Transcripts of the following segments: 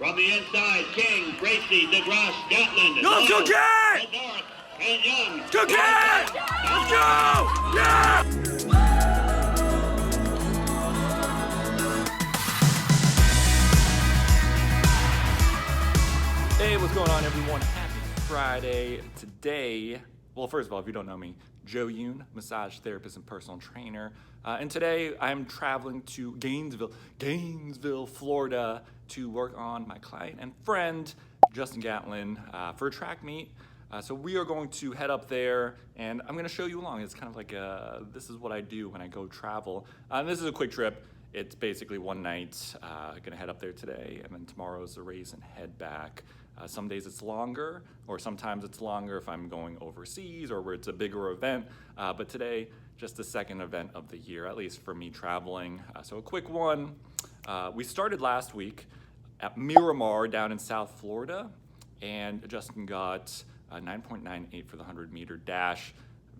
From the inside, King, Gracie, DeGrasse, Gatlin. Let's go, King! North, and Young. Let's go, King! Let's go! Yeah! Hey, what's going on, everyone? Happy Friday. Today, well, first of all, if you don't know me, Joe Yoon, massage therapist and personal trainer. And today I'm traveling to Gainesville, Florida, to work on my client and friend, Justin Gatlin, for a track meet. So we are going to head up there, and I'm going to show you along. It's kind of like this is what I do when I go travel. This is a quick trip. It's basically one night. Gonna head up there today, and then tomorrow's the race and head back. Some days it's longer, or sometimes it's longer if I'm going overseas or where it's a bigger event. But today, just the second event of the year, at least for me traveling. So a quick one. We started last week at Miramar down in South Florida, and Justin got 9.98 for the 100-meter dash.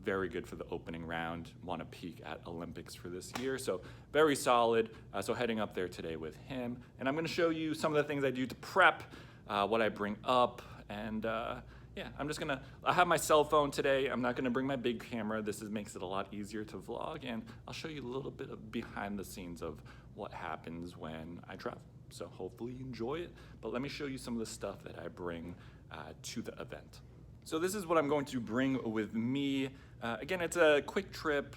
Very good for the opening round. Want to peak at Olympics for this year, so very solid. So heading up there today with him, and I'm going to show you some of the things I do to prep, what I bring up, and yeah, I have my cell phone today. I'm not going to bring my big camera. This makes it a lot easier to vlog, and I'll show you a little bit of behind the scenes of what happens when I travel. So hopefully you enjoy it, but let me show you some of the stuff that I bring to the event. So this is what I'm going to bring with me. Again, it's a quick trip,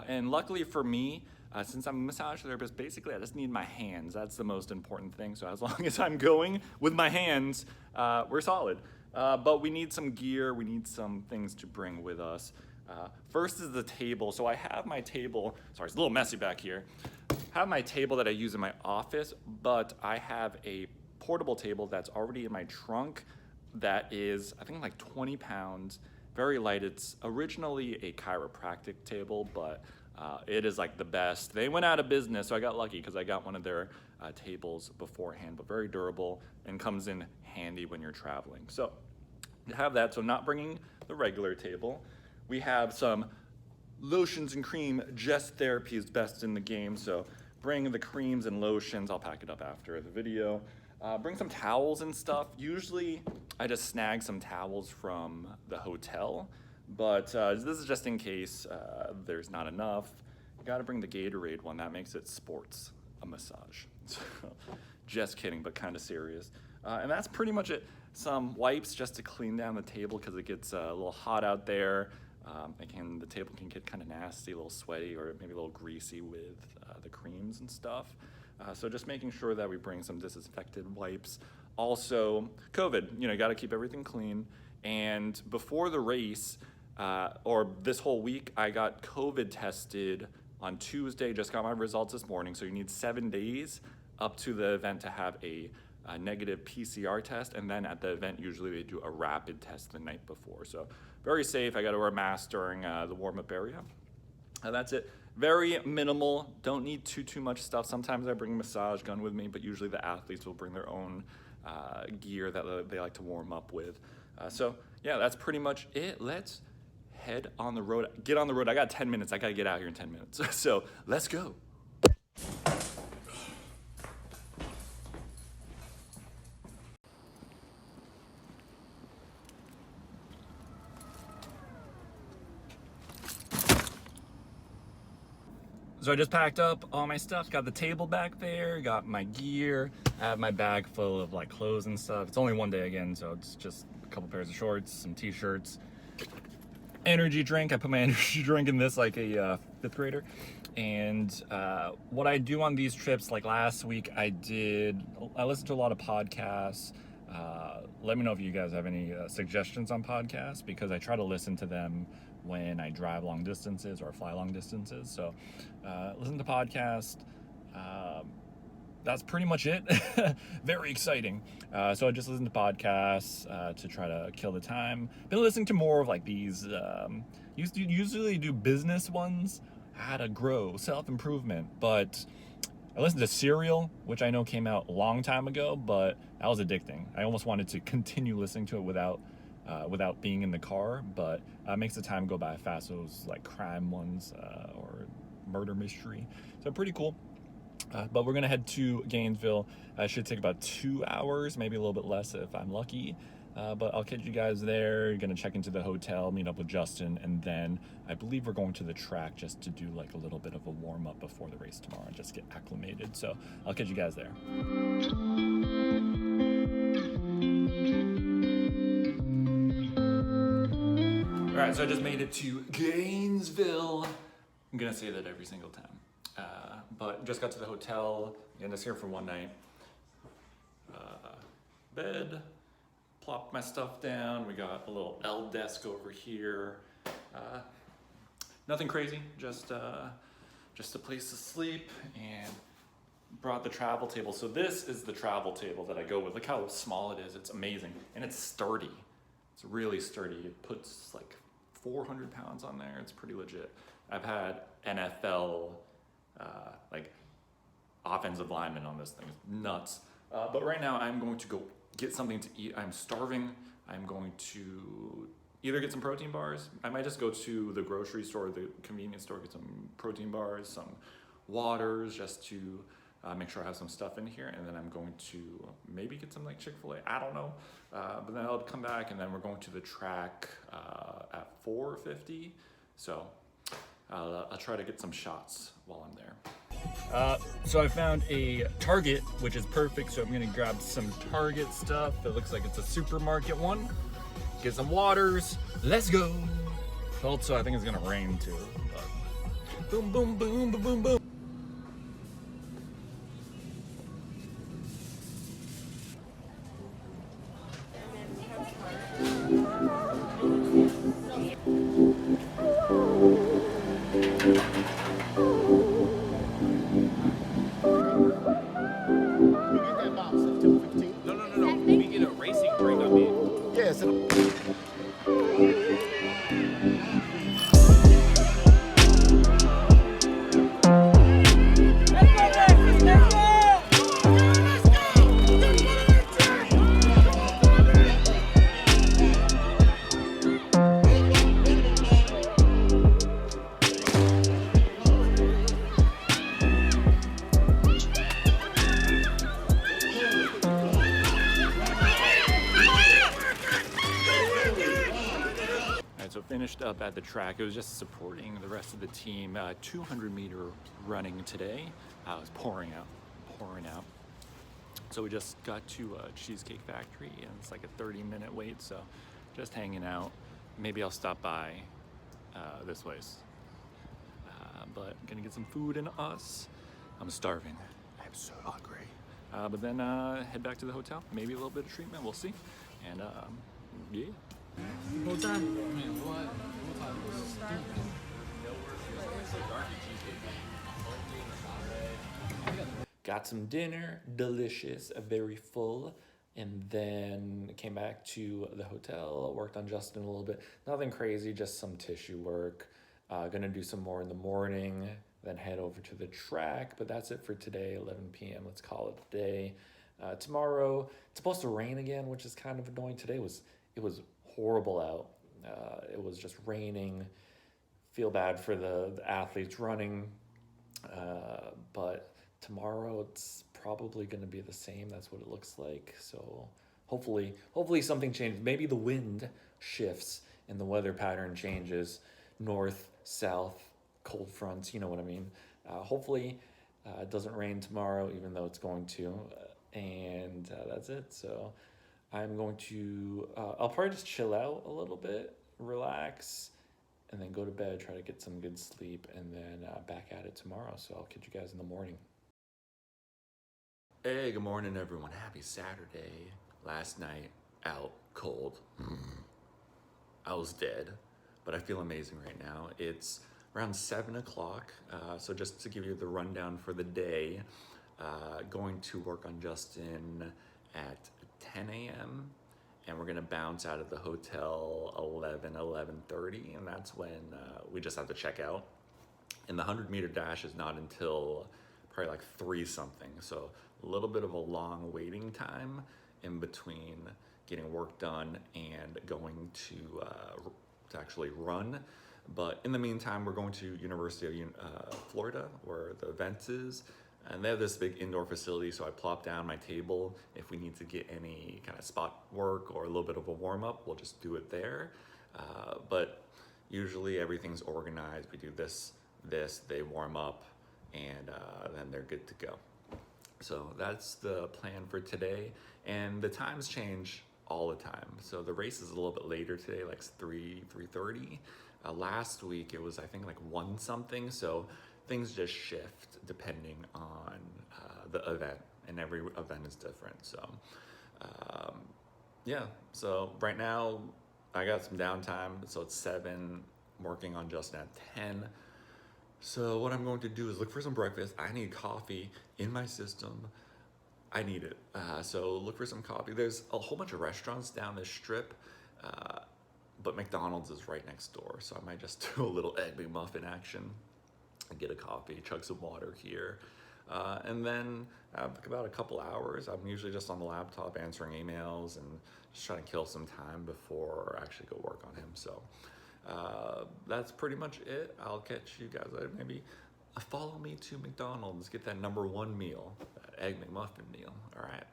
and luckily for me, since I'm a massage therapist, basically I just need my hands. That's the most important thing. So as long as I'm going with my hands, we're solid. But we need some gear, we need some things to bring with us. First is the table. So I have my table, sorry, it's a little messy back here. I have my table that I use in my office, but I have a portable table that's already in my trunk that is, I think, like 20 pounds, very light. It's originally a chiropractic table, but it is like the best. They went out of business, so I got lucky because I got one of their tables beforehand, but very durable and comes in handy when you're traveling. So you have that, so not bringing the regular table. We have some lotions and cream. Just Therapy is best in the game, so bring the creams and lotions. I'll pack it up after the video. Bring some towels and stuff. Usually I just snag some towels from the hotel, but this is just in case there's not enough. You gotta bring the Gatorade one. That makes it sports, a massage. So, just kidding, but kind of serious. And that's pretty much it. Some wipes just to clean down the table because it gets a little hot out there. The table can get kind of nasty, a little sweaty, or maybe a little greasy with the creams and stuff. So just making sure that we bring some disinfected wipes. Also, COVID, you got to keep everything clean. And before the race, or this whole week, I got COVID tested on Tuesday, just got my results this morning. So you need 7 days up to the event to have a negative PCR test. And then at the event, usually they do a rapid test the night before. So very safe. I got to wear a mask during the warm-up area. That's it. Very minimal. Don't need too much stuff. Sometimes I bring a massage gun with me, but usually the athletes will bring their own gear that they like to warm up with. So yeah, that's pretty much it. Let's head on the road. Get on the road. I got 10 minutes. I got to get out here in 10 minutes. So let's go. So I just packed up all my stuff, got the table back there, got my gear, I have my bag full of like clothes and stuff. It's only one day again, so it's just a couple pairs of shorts, some t-shirts, energy drink. I put my energy drink in this like a fifth grader. And what I do on these trips, like last week I listened to a lot of podcasts. Let me know if you guys have any suggestions on podcasts, because I try to listen to them when I drive long distances or fly long distances. So listen to podcasts. That's pretty much it. Very exciting. So I just listen to podcasts to try to kill the time. Been listening to more of like these, usually do business ones, how to grow, self-improvement, but I listened to Serial, which I know came out a long time ago, but that was addicting. I almost wanted to continue listening to it without being in the car, but it makes the time go by fast. Those like crime ones or murder mystery, so pretty cool. But we're gonna head to Gainesville. It should take about 2 hours, maybe a little bit less if I'm lucky. But I'll catch you guys there. Gonna check into the hotel, meet up with Justin, and then I believe we're going to the track just to do like a little bit of a warm up before the race tomorrow and just get acclimated. So I'll catch you guys there. All right, so I just made it to Gainesville. I'm gonna say that every single time. But just got to the hotel, and just here for one night. Bed, plopped my stuff down. We got a little L desk over here. Nothing crazy, just a place to sleep, and brought the travel table. So this is the travel table that I go with. Look how small it is. It's amazing, and it's sturdy. It's really sturdy. It puts like 400 pounds on there. It's pretty legit. I've had NFL like offensive linemen on this thing. It's nuts. But right now I'm going to go get something to eat. I'm starving. I'm going to either get some protein bars. I might just go to the grocery store, the convenience store, get some protein bars, some waters, just to make sure I have some stuff in here. And then I'm going to maybe get some like Chick-fil-A. I don't know. But then I'll come back, and then we're going to the track at 4:50. So I'll try to get some shots while I'm there. So I found a Target, which is perfect. So I'm gonna grab some Target stuff. It looks like it's a supermarket one. Get some waters. Let's go. Also, I think it's gonna rain too. But boom, boom, boom, boom, boom, boom. Finished up at the track. It was just supporting the rest of the team. 200-meter running today. It was pouring out. So we just got to Cheesecake Factory, and it's like a 30-minute wait. So just hanging out. Maybe I'll stop by this place. But gonna get some food in us. I'm starving. I'm so hungry. But then head back to the hotel. Maybe a little bit of treatment. We'll see. And yeah. Got some dinner, delicious, very full, and then came back to the hotel, worked on Justin a little bit. Nothing crazy, just some tissue work. Gonna do some more in the morning, then head over to the track, but that's it for today, 11 p.m. Let's call it a day. Tomorrow, it's supposed to rain again, which is kind of annoying. Today it was horrible out. It was just raining. Feel bad for the athletes running, but tomorrow it's probably going to be the same. That's what it looks like. So hopefully something changes. Maybe the wind shifts and the weather pattern changes. North, south, cold fronts. You know what I mean. Hopefully it doesn't rain tomorrow, even though it's going to. And that's it. So I'm going to, I'll probably just chill out a little bit, relax, and then go to bed, try to get some good sleep, and then back at it tomorrow. So I'll catch you guys in the morning. Hey, good morning, everyone. Happy Saturday. Last night, out cold. I was dead, but I feel amazing right now. It's around 7 o'clock. So just to give you the rundown for the day, going to work on Justin at 10 a.m. and we're gonna bounce out of the hotel 11:30, and that's when we just have to check out. And the 100-meter dash is not until probably like 3 something, so a little bit of a long waiting time in between getting work done and going to actually run. But in the meantime, we're going to University of Florida, where the event is. And they have this big indoor facility, so I plop down my table. If we need to get any kind of spot work or a little bit of a warm up, we'll just do it there. But usually everything's organized. We do this, they warm up, and then they're good to go. So that's the plan for today. And the times change all the time. So the race is a little bit later today, like 3:30. Last week it was, I think, like 1 something. So things just shift depending on the event, and every event is different. So yeah, so right now I got some downtime. So it's 7, working on just at 10. So what I'm going to do is look for some breakfast. I need coffee in my system. I need it. So look for some coffee. There's a whole bunch of restaurants down this strip, but McDonald's is right next door. So I might just do a little Egg McMuffin action and get a coffee, chug some water here. And then about a couple hours, I'm usually just on the laptop answering emails and just trying to kill some time before I actually go work on him. So that's pretty much it. I'll catch you guys later. Maybe follow me to McDonald's, get that #1 meal, that Egg McMuffin meal. All right.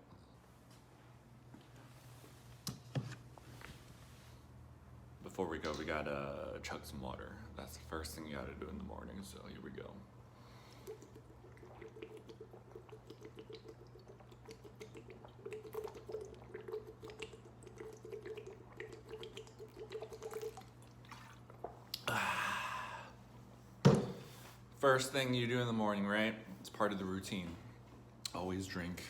Before we go, we gotta chug some water. That's the first thing you gotta do in the morning, so here we go. First thing you do in the morning, right? It's part of the routine. Always drink,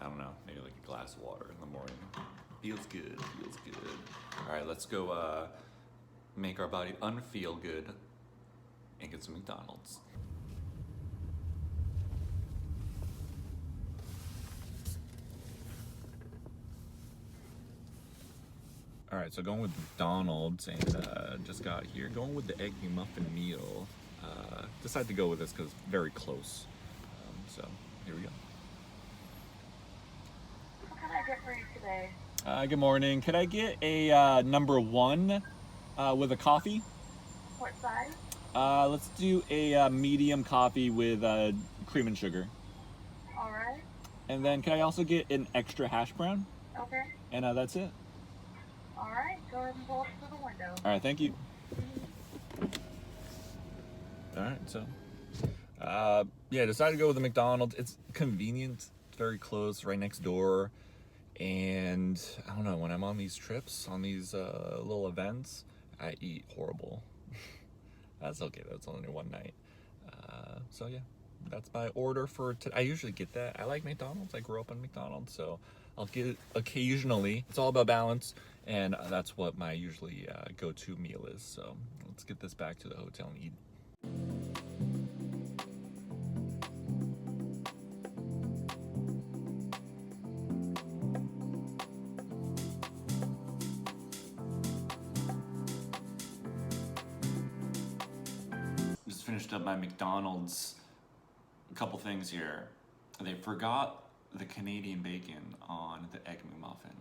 I don't know, maybe like a glass of water in the morning. Feels good, feels good. All right, let's go make our body unfeel good and get some McDonald's. All right, so going with McDonald's, and just got here. Going with the Egg McMuffin meal. Decided to go with this because it's very close. So here we go. What can I get for you today? Good morning. Could I get a #1 with a coffee? What size? Let's do a medium coffee with cream and sugar. All right. And then can I also get an extra hash brown? Okay. And that's it. All right. Go ahead and pull up to the window. All right, thank you. All right, so yeah, decided to go with the McDonald's. It's convenient, it's very close, right next door. And I don't know, when I'm on these trips, on these little events, I eat horrible. That's okay, that's only one night. So yeah, that's my order for today. I usually get that. I like McDonald's. I grew up on McDonald's, so I'll get it occasionally. It's all about balance, and that's what my usually go-to meal is. So let's get this back to the hotel and eat. Just finished up my McDonald's. A couple things here. They forgot the Canadian bacon on the Egg McMuffin.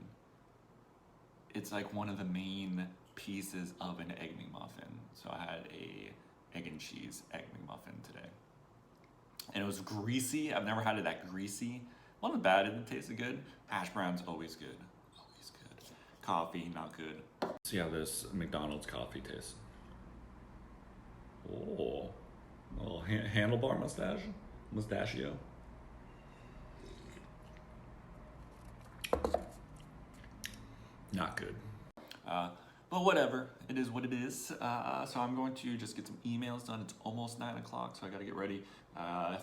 It's like one of the main pieces of an Egg McMuffin. So I had a egg and cheese Egg McMuffin today. And it was greasy. I've never had it that greasy. Wasn't bad, it tasted good. Hash brown's always good. Always good. Coffee, not good. See how this McDonald's coffee tastes. Oh, a little handlebar mustache. Mustachio. Not good. But whatever, it is what it is. So I'm going to just get some emails done. It's almost 9 o'clock, so I gotta get ready.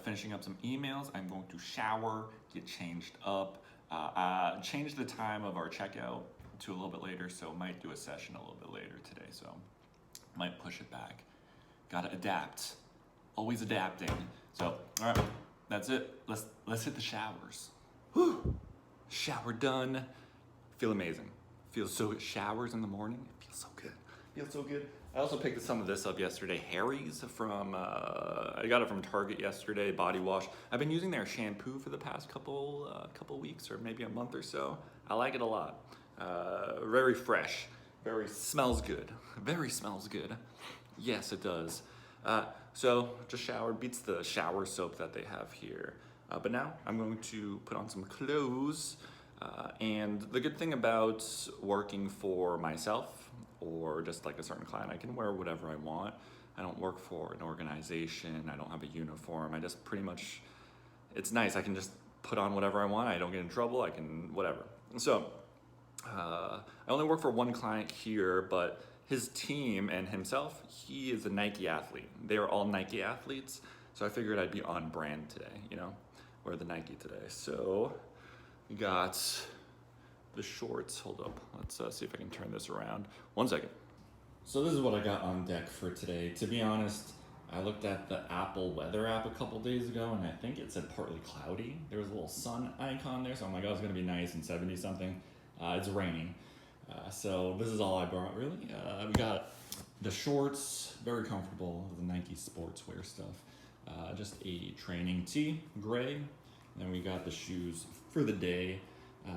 Finishing up some emails. I'm going to shower, get changed up, change the time of our checkout to a little bit later, so might do a session a little bit later today, so might push it back. Gotta adapt, always adapting. So, all right, that's it. Let's hit the showers. Whew. Shower done. Feel amazing. Feels so good. Showers in the morning. It feels so good. Feels so good. I also picked some of this up yesterday. Harry's from, I got it from Target yesterday, body wash. I've been using their shampoo for the past couple weeks or maybe a month or so. I like it a lot. Very fresh. Very smells good. Very smells good. Yes, it does. So just showered, beats the shower soap that they have here. But now I'm going to put on some clothes. And the good thing about working for myself or just like a certain client, I can wear whatever I want. I don't work for an organization. I don't have a uniform. I just pretty much, it's nice. I can just put on whatever I want. I don't get in trouble. I can, whatever. So I only work for one client here, but his team and himself, he is a Nike athlete. They are all Nike athletes. So I figured I'd be on brand today, you know, wear the Nike today. So we got the shorts. Hold up. Let's see if I can turn this around. 1 second. So this is what I got on deck for today. To be honest, I looked at the Apple weather app a couple days ago and I think it said partly cloudy. There was a little sun icon there, so I'm like, oh, it's gonna be nice and 70 something. It's raining. So this is all I brought really. We got the shorts, very comfortable, the Nike sportswear stuff. Just a training tee, gray. And then we got the shoes for the day.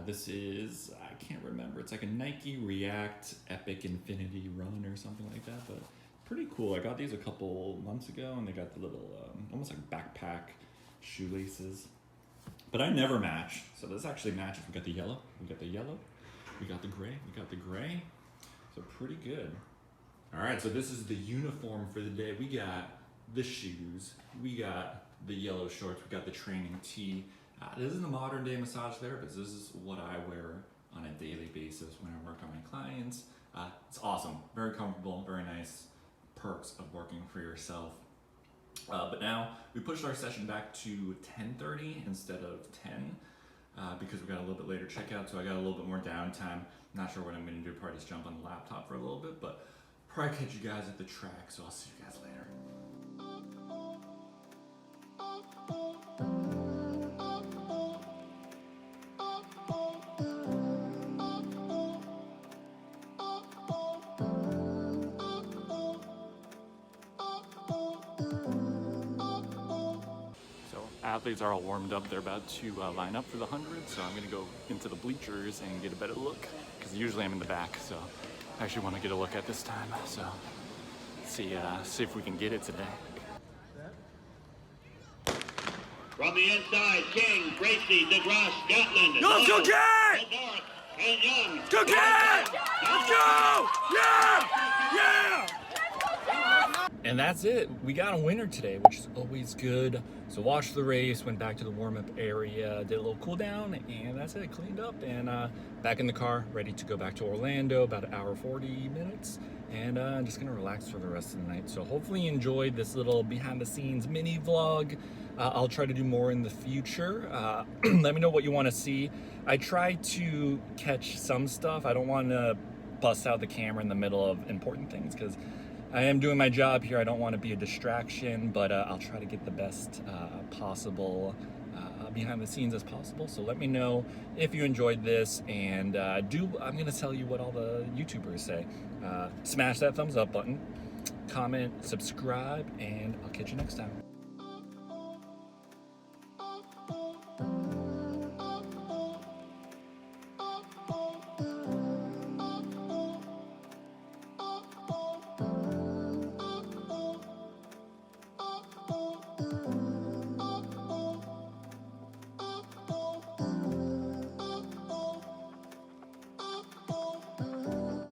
This is, I can't remember, it's like a Nike React Epic Infinity Run or something like that, but pretty cool. I got these a couple months ago and they got the little, almost like backpack shoelaces. But I never match, so this actually matches. We got the yellow, we got the yellow, we got the gray, we got the gray. So pretty good. All right, so this is the uniform for the day. We got the shoes, we got the yellow shorts, we got the training tee. This is a modern day massage therapist. This is what I wear on a daily basis when I work on my clients. It's awesome, very comfortable, very nice perks of working for yourself. But now we pushed our session back to 10:30 instead of 10 because we got a little bit later checkout, so I got a little bit more downtime. Not sure what I'm gonna do, probably just jump on the laptop for a little bit, but probably catch you guys at the track, so I'll see you guys later. Athletes are all warmed up. They're about to line up for the 100, so I'm gonna go into the bleachers and get a better look because usually I'm in the back, so I actually want to get a look at this time. So see if we can get it today. From the inside, King, Gracie, DeGrasse, Gatlin. Let's go, King! North, and Young. Go, King! Let's go! Yeah! Yeah! And that's it. We got a winner today, which is always good. So watched the race, went back to the warm-up area, did a little cool down, and that's it. Cleaned up and back in the car, ready to go back to Orlando, about 1 hour 40 minutes, and I'm just gonna relax for the rest of the night. So hopefully you enjoyed this little behind-the-scenes mini vlog. I'll try to do more in the future. Let me know what you want to see. I try to catch some stuff. I don't want to bust out the camera in the middle of important things because I am doing my job here. I don't want to be a distraction, but I'll try to get the best possible behind the scenes as possible. So let me know if you enjoyed this, and I'm going to tell you what all the YouTubers say. Smash that thumbs up button, comment, subscribe, and I'll catch you next time.